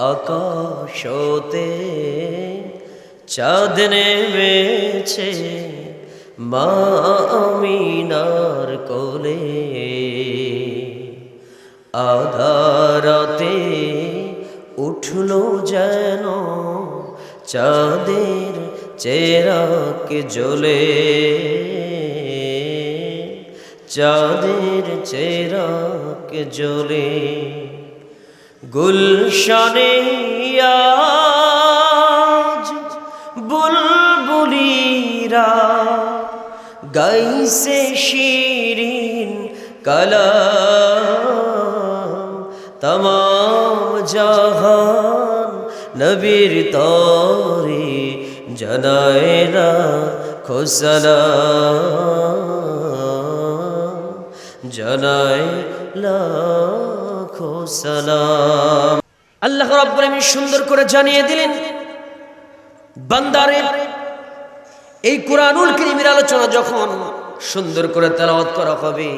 আকাশতে চাঁদ নেমেছে মা আমিনার কোলে, আধারাতে উঠলো যেন চাঁদের চেরাগ জ্বলে, চাঁদের চেরাগ জ্বলে। গুলশানে আজ বুলবুলিরা গাইছে শিরিন কালাম, তমাম জাহান নবীর তরে জানায় লাখো সালাম, জানায় লাখো সালাম। আল্লাহ রাব্বুল আলামিন সুন্দর করে জানিয়ে দিলেন, বান্দারে এই কুরআনুল কারীমের আলোচনা যখন সুন্দর করে তেলাওয়াত করা হবে,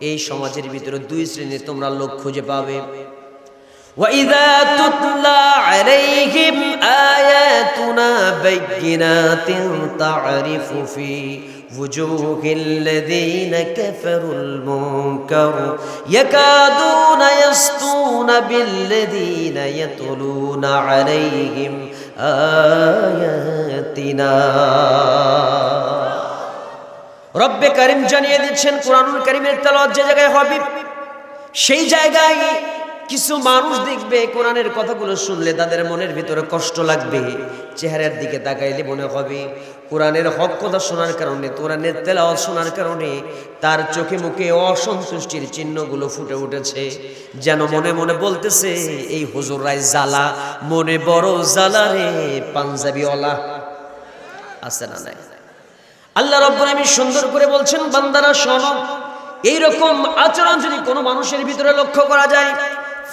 এই সমাজের ভিতরে দুই শ্রেণীর তোমরা লোক খুঁজে পাবে। وَإِذَا تُتْلَى عَلَيْهِمْ آيَاتُنَا بَيِّنَاتٍ تَعْرِفُ فِي وُجُوهِ الَّذِينَ كَفَرُوا الْمُنكَرَ يَكَادُونَ يَسْطُونَ بِالَّذِينَ يَتْلُونَ عَلَيْهِمْ آيَاتِنَا। রব্বে কারীম জানিয়ে দিচ্ছেন, কুরআনুল কারীমের তেলাওয়াত যে জায়গায় হবে, সেই জায়গায় কিছু মানুষ দেখবে কোরআনের কথাগুলো শুনলে তাদের মনের ভিতরে কষ্ট লাগবে, চেহারার দিকে তাকাইলে মনে হবে কোরআনের হক কথা শোনার কারণে, কোরআনের তেলাওয়াত শোনার কারণে তার চোখে মুখে অসন্তুষ্টির চিহ্নগুলো ফুটে উঠেছে, যেন মনে মনে বলতেছে এই হুজুররাই জ্বালা, মনে বড় জ্বালা রে পাঞ্জাবিওয়ালা। আছে না নাই? আল্লাহ রাব্বুল আলামিন সুন্দর করে বলছেন, বান্দারা শোনো, এইরকম আচরণ যদি কোনো মানুষের ভিতরে লক্ষ্য করা যায়,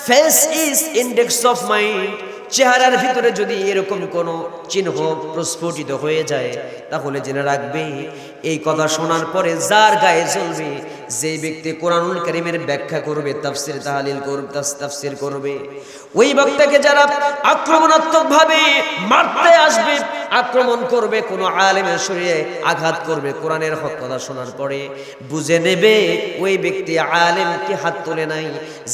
face is index of mind, চেহারার ভিতরে যদি এরকম কোনো চিহ্ন প্রস্ফুটিত হয়ে যায়, তাহলে জেনে রাখবে এই কথা শোনার পরে যার গায়ে জ্বলবে, যে ব্যক্তি কোরআনুল কারীমের ব্যাখ্যা করবে, তাফসীর তাহলিল করবে, তাফসীর করবে, ওই বক্তাকে যারা আক্রমণাত্মকভাবে মারতে আসবে, আক্রমণ করবে, কোনো আলেমের শরীরে আঘাত করবে, কোরআনের হক কথা শোনার পরে বুঝে নেবে ওই ব্যক্তি আলেমকে হাত তুলে নাই,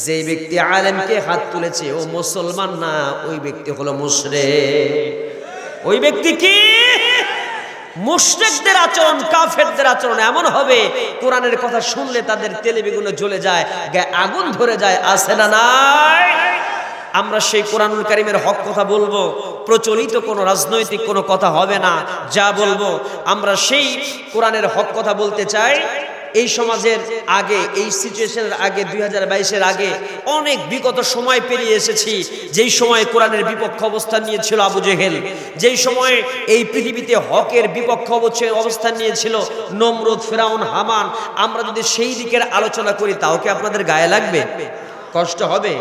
যে ব্যক্তি আলেমকে হাত তুলেছে ও মুসলমান না, ওই ব্যক্তি হলো মুশরিক। ওই ব্যক্তি কি? মুশরিকদের আচরণ, কাফেরদের আচরণ এমন হবে, কোরআনের কথা শুনলে তাদের তেলে বেগুনে জ্বলে যায়, গায়ে আগুন ধরে যায়। আছে না নাই? আমরা সেই কোরআনুল কারীমের হক কথা বলবো, প্রচলিত কোনো রাজনৈতিক কোনো কথা হবে না, যা বলবো আমরা সেই কোরআনের হক কথা বলতে চাই। এই সমাজের আগে, এই সিচুয়েশনের আগে, 2022-এর আগে অনেক বিগত সময় পেরিয়ে এসেছি, যেই সময় কোরআনের বিপক্ষ অবস্থান নিয়েছিল আবু জেহেল, যেই সময় এই পৃথিবীতে হকের বিপক্ষ অবস্থান নিয়েছিল নমরুদ, ফিরাউন, হামান। আমরা যদি সেই দিকের আলোচনা করি, তাও কি আপনাদের গায়ে লাগবে? কষ্ট হবে।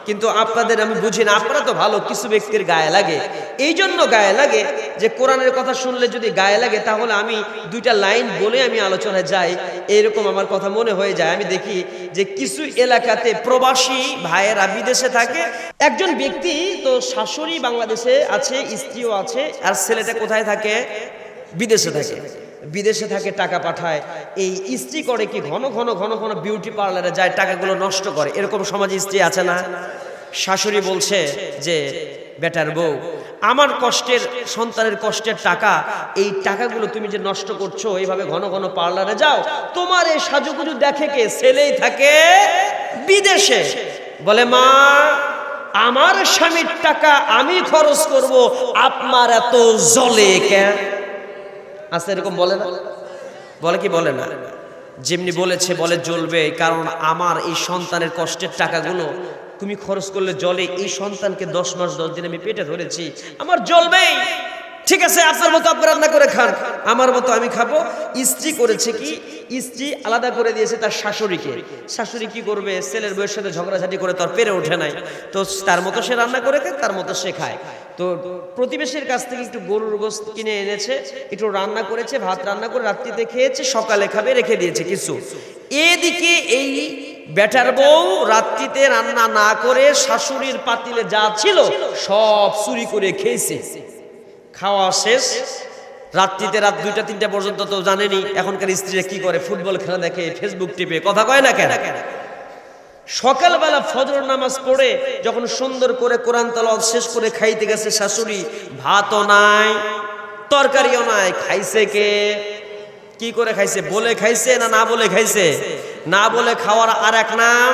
কিন্তু আপনাদের আমি বুঝি না, আপনারা তো ভালো, কিছু ব্যক্তির গায়ে লাগে। এই জন্য গায়ে লাগে যে কোরআনের কথা শুনলে যদি গায়ে লাগে, তাহলে আমি দুইটা লাইন বলে আমি আলোচনায় যাই, এরকম আমার কথা মনে হয়ে যায়। আমি দেখি যে কিছু এলাকাতে প্রবাসী ভাইয়েরা বিদেশে থাকে, একজন ব্যক্তি তো শাশুড়ি বাংলাদেশে আছে, স্ত্রীও আছে, আর ছেলেটা কোথায় থাকে? বিদেশে থাকে। বিদেশে থাকে, টাকা পাঠায়। এই স্ত্রী করে কি, ঘন ঘন বিউটি পার্লারে যায়, টাকাগুলো নষ্ট করে। এরকম সমাজে স্ত্রী আছে না? শাশুড়ি বলছে যে বেটার বউ, আমার কষ্টের, সন্তানের কষ্টের টাকা, এই টাকাগুলো তুমি যে নষ্ট করছো, এইভাবে ঘন ঘন পার্লারে যাও, তোমার এই সাজুগুজু দেখে কে? ছেলেই থাকে বিদেশে। বলে মা, আমার স্বামীর টাকা আমি খরচ করব, আপনার এত জ্বলে কেন? আছে এরকম? বলে না? বলে কি বলে না? যেমনি বলেছে, বলে জ্বলবে, কারণ আমার এই সন্তানের কষ্টের টাকাগুলো তুমি খরচ করলে জ্বলে। এই সন্তানকে 10 মাস 10 দিন আমি পেটে ধরেছি, আমার জ্বলবেই। ঠিক আছে, আপনার মতো আপনি রান্না করে খান, আমার মতো আমি খাবো। স্ত্রী করেছে কি, স্ত্রী আলাদা করে দিয়েছে তার শাশুড়িকে। শাশুড়ি কি করবে? ছেলের বউয়ের সাথে ঝগড়াঝাটি করে তার পেরে ওঠে নাই, তো তার মতো সে রান্না করে খায়, তার মতো সে খায়। তো প্রতিবেশীর কাছ থেকে একটু গরুর গোশত কিনে এনেছে, একটু রান্না করেছে, ভাত রান্না করে রাত্রিতে খেয়েছে, সকালে খাবে, রেখে দিয়েছে কিছু। এদিকে এই বেটার বউ রাত্রিতে রান্না না করে শাশুড়ির পাতিলে যা ছিল সব চুরি করে খেয়েছে। খাওয়া শেষ, রাত্রিতে রাত 2টা-3টা পর্যন্ত তো জানেনি এখনকার স্ত্রীরা কি করে, ফুটবল খেলা দেখে, ফেসবুক টিপে, কথা কয় না কেন। সকালবেলা ফজর নামাজ পড়ে যখন সুন্দর করে কোরআন তেলাওয়াত শেষ করে খাইতে গেছে শাশুড়ি, ভাতও নাই তরকারিও নাই, খাইছে কে? কি করে খাইছে? বলে খাইছে না না বলে খাইছে? না বলে খাওয়ার আর এক নাম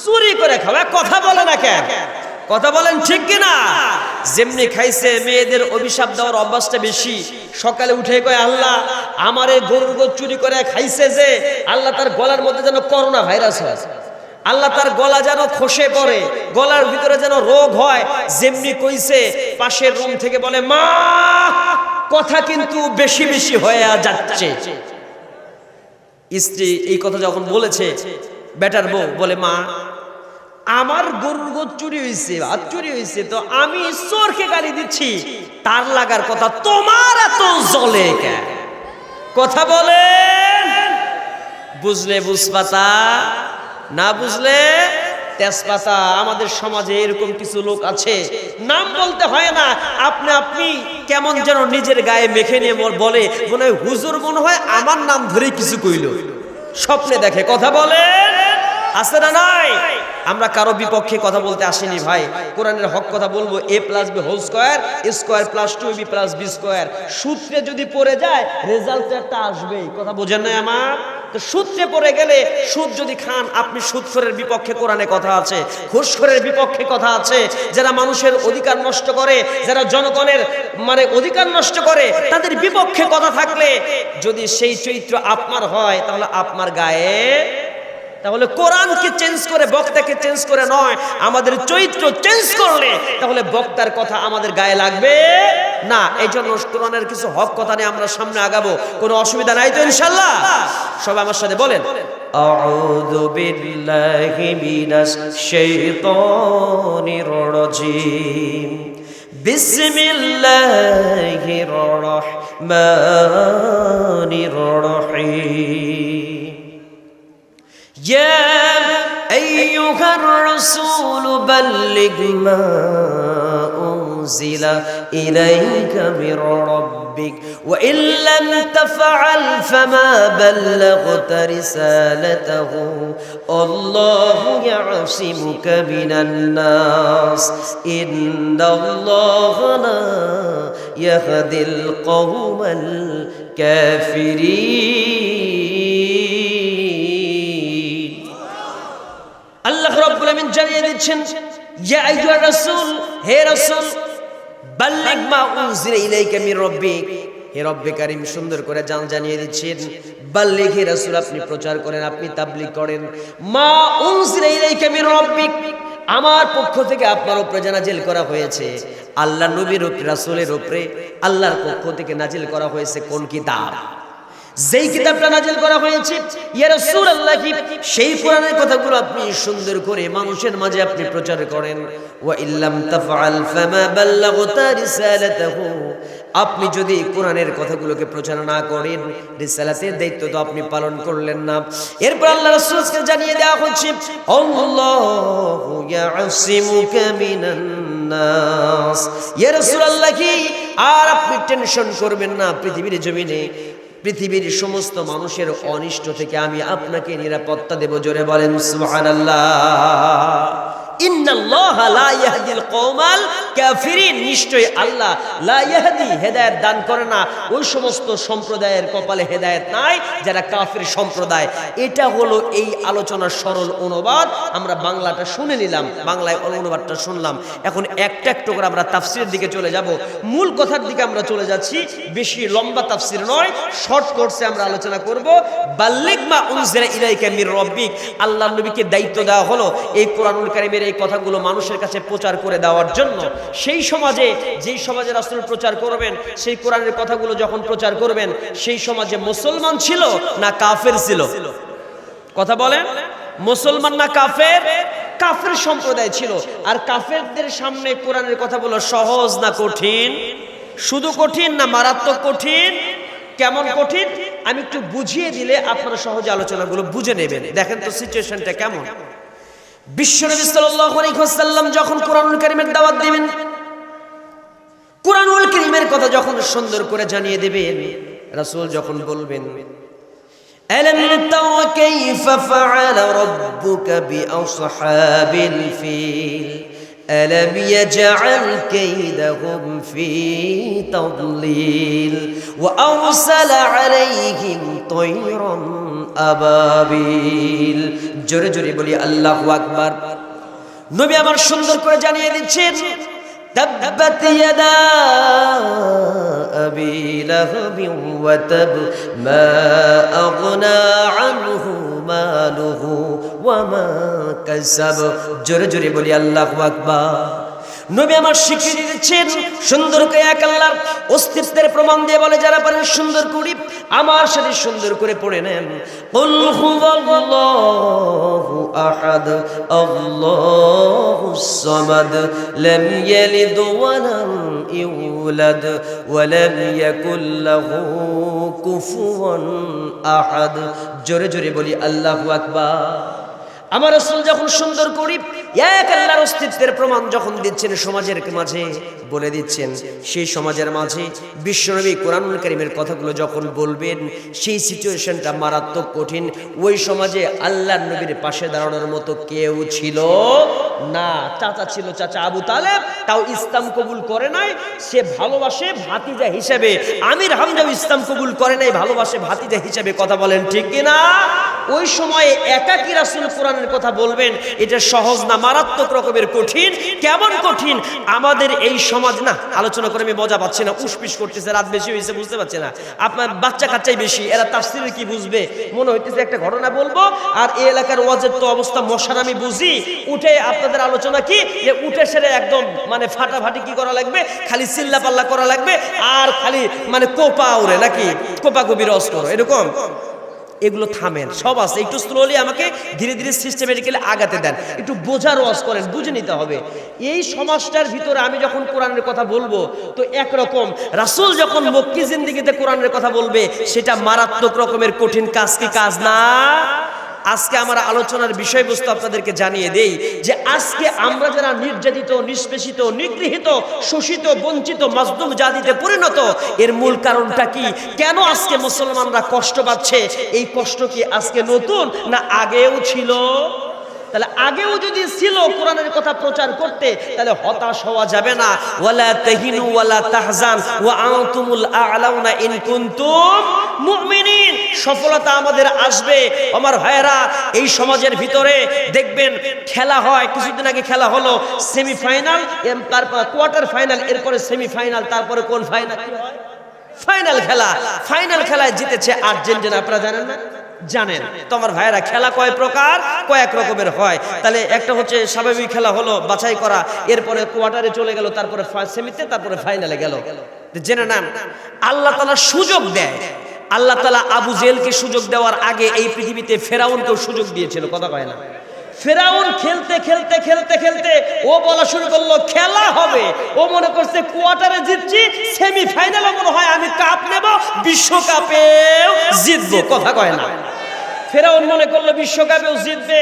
চুরি করে খাওয়া। কথা বলে না কেন? কথা বলেন ঠিক কিনা? যেমনি খাইছে, মেয়েদের অভিশাপ দেওয়ার অভ্যাসটা বেশি। সকালে উঠে কয়, আল্লাহ আমার এই গরুর গোশত চুরি করে খাইছে যে, আল্লাহ তার গলার মধ্যে যেন করোনা ভাইরাস হয়, আল্লাহ তার গলা যেন খসে পড়ে, গলার ভিতরে যেন রোগ হয়। যেমনি কইছে, পাশের রুম থেকে বলে, মা কথা কিন্তু বেশি বেশি হয়ে যাচ্ছে। স্ত্রী এই কথা যখন বলেছে, বেটার বউ বলে, মা আমার গরুর গোশত চুরি হয়েছে, ভাত চুরি হয়েছে, তো আমি চোরকে গালি দিচ্ছি, তার লাগার কথা তোমার এত জ্বলে কেন? কথা বলেন। বুঝলে বুঝপাতা, না বুঝলে তেজপাতা। আমাদের সমাজে এরকম কিছু লোক আছে, নাম বলতে হয় না, আপনি কেমন যেন নিজের গায়ে মেখে নিয়ে বলে, মনে হয় হুজুর মনে হয় আমার নাম ধরে কিছু কইল, স্বপ্নে দেখে। কথা বলেন, আছে না নাই? আমরা কারো বিপক্ষে কথা বলতে আসিনি ভাই, কোরআনের হক কথা বলবো। a + b whole square, a square + 2ab + b square, সূত্রে যদি পড়ে যায় রেজাল্ট একটা আসবেই। কথা বোঝেন না আমার? তো সূত্রে পড়ে গেলে, সুদ যদি খান আপনি, সুদখোরের বিপক্ষে কোরআনে কথা আছে, ঘুষখোরের বিপক্ষে কথা আছে। যারা মানুষের অধিকার নষ্ট করে, যারা জনগণের অধিকার নষ্ট করে, তাদের বিপক্ষে কথা থাকলে যদি সেই চরিত্র আপনার হয়, তাহলে আপনার গায়ে, তাহলে কোরআনকে চেঞ্জ করে, বক্তাকে চেঞ্জ করে নয়, আমাদের চরিত্র চেঞ্জ করলে তাহলে বক্তার কথা আমাদের গায়ে লাগবে না। এই জন্য কোরআনের কিছু হক কথা নিয়ে আমরা সামনে আগাবো, কোনো অসুবিধা নাই তো ইনশাআল্লাহ? সবাই আমার সাথে বলেন, আউযু বিল্লাহি মিনাশ শাইতানির রাজিম, বিসমিল্লাহির রহমানির রহিম। يا أيها الرسول بلغ ما أنزل إليك من ربك وإن لم تفعل فما بلغت رسالته الله يعصمك من الناس إن الله لا يهدي القوم الكافرين। আল্লাহ রাব্বুল আমিন জানিয়ে দিচ্ছেন, ইয়া আইয়ুহার রাসূল, হে রাসূল, বাল্লিগ মা উনজিলা ইলাইকা মির রাব্বিক, হে রব্বে কারীম সুন্দর করে জানিয়ে দিচ্ছেন, বাল্লিগ হে রাসূল, আপনি প্রচার করেন, আপনি তাবলীগ করেন, মা উনজিলা ইলাইকা মির রাব্বিক, আমার পক্ষ থেকে আপনার উপরে যা নাজিল করা হয়েছে, আল্লাহ নবীর উপরে, রাসূলের উপরে আল্লাহর পক্ষ থেকে নাজিল করা হয়েছে কোন কিতাব? যেই কিতাবটা নাজিল করা হয়েছে, ইয়া রাসূলুল্লাহ, কি সেই কোরআনের কথাগুলো আপনি সুন্দর করে মানুষের মাঝে আপনি প্রচার করেন। ওয়া ইল্লাম তাফআল ফামা বাল্লাগতা রিসালাতাহু, আপনি যদি কোরআনের কথাগুলোকে প্রচার না করেন, রিসালাতের দায়িত্ব তো আপনি পালন করলেন না। এরপর আল্লাহ রাসূলকে জানিয়ে দেওয়া হচ্ছে, আল্লাহু ইয়াসিমুকা মিনান নাস, ইয়া রাসূলুল্লাহ, কি আর আপনি টেনশন করবেন না, পৃথিবীর জমিনে পৃথিবীর সমস্ত মানুষের অনিষ্ট থেকে আমি আপনাকে নিরাপত্তা দেব। জোরে বলেন সুবহানাল্লাহ। ইন্নাল্লাহা লা ইয়াহদিল কওমাল কাফিরিন, নিশ্চয়ই আল্লাহ লা ইয়াহদি, হেদায়েত দান করে না ওই সমস্ত সম্প্রদায়ের কপালে হেদায়েত নাই যারা কাফির সম্প্রদায়। এটা হলো এই আলোচনার সরল অনুবাদ। আমরা বাংলাটা শুনে নিলাম, বাংলায় অনুবাদটা শুনলাম। এখন একটা একটা করে আমরা তাফসীরের দিকে চলে যাব, মূল কথার দিকে আমরা চলে যাচ্ছি। বেশি লম্বা তাফসীর নয়, শর্ট কোর্সে আমরা আলোচনা করব। বাল্লিগ মা উনজিলা ইলাইকা মির রাব্বিক, আল্লাহর নবীকে দায়িত্ব দেওয়া হলো এই কোরআনুল কারীমের এই কথাগুলো মানুষের কাছে প্রচার করে দেওয়ার জন্য। সেই সমাজে, যেই সমাজে রাসূল প্রচার করবেন, সেই কোরআনের কথাগুলো যখন প্রচার করবেন, সেই সমাজে মুসলমান ছিল না কাফের ছিল? কথা বলেন, মুসলমান না কাফের? কাফের সম্প্রদায় ছিল। আর কাফেরদের সামনে কোরআনের কথা বলা সহজ না কঠিন? শুধু কঠিন না মারাত্মক কঠিন? কেমন কঠিন? আমি একটু বুঝিয়ে দিলে আপনারা সহজে আলোচনাগুলো বুঝে নেবেন। দেখেন তো সিচুয়েশনটা কেমন। বিশ্বনবী সাল্লাল্লাহু আলাইহি ওয়াসাল্লাম যখন কোরআনুল কারীমের দাওয়াত দিবেন, কোরআনুল কারীমের কথা যখন সুন্দর করে জানিয়ে দেবেন, রাসূল যখন বলবেন আলাম তারা কাইফা ফাআলা রাব্বুকা বিআসহাবিল ফিল ألم يجعل كيدهم في تضليل وأرسل عليهم طيرا أبابيل জোরে জোরে বলি আল্লাহু আকবার। নবী আমার সুন্দর করে জানিয়ে দিচ্ছেন تبت يدا أبي لهب وتب ما أغنى عنه ماله وما كسب জোরে জোরে বলি আল্লাহু আকবার। নবী আমার শিখিয়ে দিচ্ছেন সুন্দর করে এক আল্লাহর অস্তিত্বের প্রমাণ দিয়ে বলে যারা পারেন সুন্দর করে আমার সাথে সুন্দর করে পড়ে নেন কুল হুয়াল্লাহু আহাদ আল্লাহুস সামাদ লাম ইয়ালিদ ওয়া লাম ইউলাদ ওয়া লাম ইয়াকুল লাহু কুফুয়ান আহাদ জোরে জোরে বলি আল্লাহু আকবার। আমার রাসূল যখন সুন্দর করে এক আল্লাহর অস্তিত্বের প্রমাণ যখন দিচ্ছেন সমাজের মাঝে বলে দিচ্ছেন, সেই সমাজের মাঝে বিশ্বনবী কোরআনুল কারীমের কথাগুলো যখন বলবেন সেই সিচুয়েশনটা মারাত্মক কঠিন। ওই সমাজে আল্লাহর নবীর পাশে দাঁড়ানোর মতো কেউ ছিল না। চাচা ছিল, চাচা আবু তালেব, তাও ইসলাম কবুল করে নাই, সে ভালোবাসে ভাতিজা হিসেবে। আমির হামজাও ইসলাম কবুল করে নাই, ভালোবাসে ভাতিজা হিসেবে। কথা বলেন ঠিক কিনা? ওই সময়ে একাকী রাসূল কোরআনের কথা বলবেন, এটা সহজ না, মারাত্মক রকমের কঠিন। কেমন কঠিন? আমাদের এই সমাজ না, আলোচনা করে আমি মজা পাচ্ছি না, উসপিস করতেছে, রাত বেশি হয়েছে, বুঝতে পারছি না। আপনার বাচ্চা কাচ্চাই বেশি, এরা তাফসীরে কি বুঝবে? মনে হইতেছে একটা ঘটনা বলবো, আর এই এলাকার ওয়াজের তো অবস্থা মশার আমি বুঝি। উঠে আপনাদের আলোচনা কি যে উঠে সেরে একদম মানে ফাটাফাটি কি করা লাগবে, খালি চিল্লা পাল্লা করা লাগবে, আর খালি মানে কোপা উড়ে নাকি কোপা কবি রস করো, এরকম। এগুলো থামেন, সব আছে, একটু স্লোলি আমাকে ধীরে ধীরে সিস্টেমেটিক্যালি আগাতে দেন, একটু বোঝার ওয়াজ করেন, বুঝে নিতে হবে। এই সমাজটার ভিতরে আমি যখন কোরআনের কথা বলবো তো একরকম, রাসূল যখন মক্কি জিন্দেগিতে কোরআনের কথা বলবে সেটা মারাত্মক রকমের কঠিন কাজ। কি কাজ না? আজকে আমার আলোচনার বিষয়বস্তু আপনাদেরকে জানিয়ে দেই যে আজকে আমরা যারা নির্যাতিত, নিষ্পেষিত, নিগৃহীত, শোষিত, বঞ্চিত, মাজলুম জাতিতে পরিণত, এর মূল কারণটা কি? কেন আজকে মুসলমানরা কষ্ট পাচ্ছে? এই কষ্ট কি আজকে নতুন না আগেও ছিল? তাহলে আগেও যদি ছিল কোরআনের কথা প্রচার করতে, তাহলে হতাশ হওয়া যাবে না। ওয়ালা তাহিনু ওয়ালা তাহজান ওয়া আনতুমুল আ'লাউনা ইন কুনতুম মুমিনিন। সফলতা আমাদের আসবে। আমার ভাইয়েরা, এই সমাজের ভিতরে দেখবেন খেলা হয়, কিছুদিন আগে খেলা হলো সেমিফাইনাল, তারপর কোয়ার্টার ফাইনাল, এরপরে সেমিফাইনাল, তারপরে কোন ফাইনাল হয়? ফাইনাল খেলা। ফাইনাল খেলায় জিতেছে আর্জেন্টিনা। আপনারা জানেন না? জানেন তো আমার ভাইয়েরা, খেলা কয় প্রকার, কয়েক রকমের হয়। তাহলে একটা হচ্ছে স্বাভাবিক খেলা হলো, বাছাই করা, এরপরে কোয়ার্টারে চলে গেল, তারপরে সেমিতে, তারপরে ফাইনালে গেল। জেনে নেন আল্লাহ তাআলা সুযোগ দেয়। আল্লাহ তাআলা আবু জেহেলকে সুযোগ দেওয়ার আগে এই পৃথিবীতে ফেরাউনকেও সুযোগ দিয়েছিল। কথা কয় না? ফেরাউন খেলতে খেলতে খেলতে খেলতে ও বলা শুরু করলো খেলা হবে। ও মনে করছে কোয়ার্টারে জিতছি, সেমিফাইনালে মনে হয় আমি কাপ নেব, বিশ্বকাপেও জিতবো। কথা কয় না? ফেরাউন মনে করলো বিশ্বকাপেও জিতবে।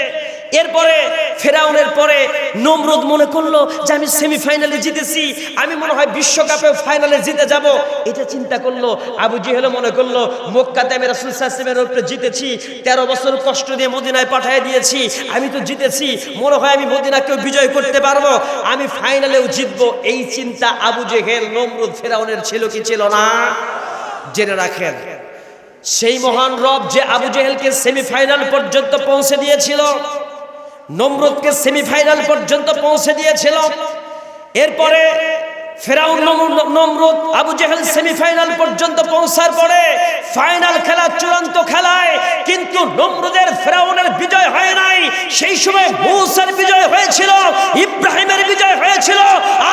এরপরে ফেরাউনের পরে নমরুদ মনে করলো যে আমি সেমিফাইনালে জিতেছি, আমি মনে হয় বিশ্বকাপেও ফাইনালে জিতে যাব। এটা চিন্তা করলো। আবু জেহেল মনে করলো মক্কাতে আমি রাসূল সাল্লাল্লাহু আলাইহি ওয়াসাল্লামের উপরে জিতেছি, 13 বছর কষ্ট দিয়ে মদিনায় পাঠিয়ে দিয়েছি, আমি তো জিতেছি, মনে হয় আমি মদিনাকেও বিজয় করতে পারবো, আমি ফাইনালেও জিতবো। এই চিন্তা আবু জেহেল, নমরুদ, ফেরাউনের ছিল কি ছিল না? জেনে রাখেন, সেই মহান রব যে আবু জেহেলকে সেমিফাইনাল পর্যন্ত পৌঁছে দিয়েছিল, নমরুদকে সেমিফাইনাল পর্যন্ত পৌঁছে দিয়েছিল, এরপরে ফেরাউন, নমরুদ, আবু জেহেল সেমিফাইনাল পর্যন্ত পৌঁছার পরে ফাইনাল খেলা, চূড়ান্ত খেলায় কিন্তু নমরুদের, ফেরাউনের বিজয় হয় নাই। সেই সময় মূসার বিজয় হয়েছিল, ইব্রাহিমের বিজয় হয়েছিল,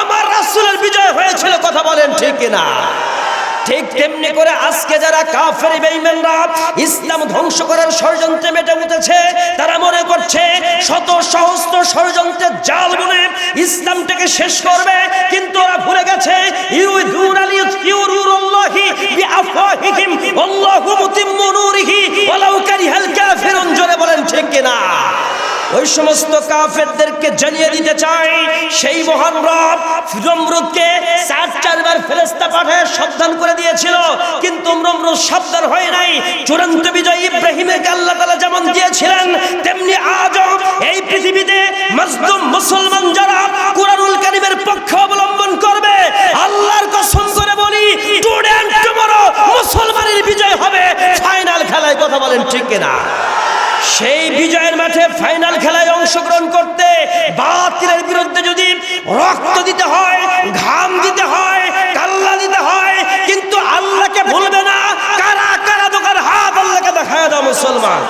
আমার রাসূলের বিজয় হয়েছিল। কথা বলেন ঠিক কিনা? ঠিক তেমনি করে আজকে যারা কাফের বেঈমানরা ইসলাম ধ্বংস করার ষড়যন্ত্রে মেতে উঠেছে, তারা মনে করছে শত সহস্র ষড়যন্ত্রের জাল বুনে ইসলামটাকে শেষ করবে, কিন্তু ওরা ভুলে গেছে ইউরিদুনা লিইউতিউরুল্লাহি বিআফওয়াহিহিম আল্লাহু মুতিম্মু ওই সমস্ত কাফেরদেরকে জানিয়ে দিতে চাই, সেই মহান রব নমরুদকে চারবার ফেরেশতা পাঠিয়ে সাবধান করে দিয়েছিল, কিন্তু নমরুদ সাবধান হয় নাই। চূড়ান্ত বিজয় ইব্রাহিমকে আল্লাহ তাআলা যেমন দিয়েছিলেন, তেমনি আজও এই পৃথিবীতে মাজলুম মুসলমান যারা কুরআনুল কারীমের পক্ষ অবলম্বন করবে, আল্লাহর কসম করে বলি টুডে এন্ড টুমরো মুসলমানের বিজয় হবে ফাইনাল খেলায়। কথা বলেন ঠিক কিনা? সেই বিজয়ের মাঠে ফাইনাল খেলায় অংশগ্রহণ করতে বাতিলের বিরুদ্ধে যদি রক্ত দিতে হয়, ঘাম দিতে হয়, কাল্লা দিতে হয়, কিন্তু আল্লাহকে ভুলবে না। কারা কারা দোকান হাত আল্লাহকে দেখায় দাও মুসলমান।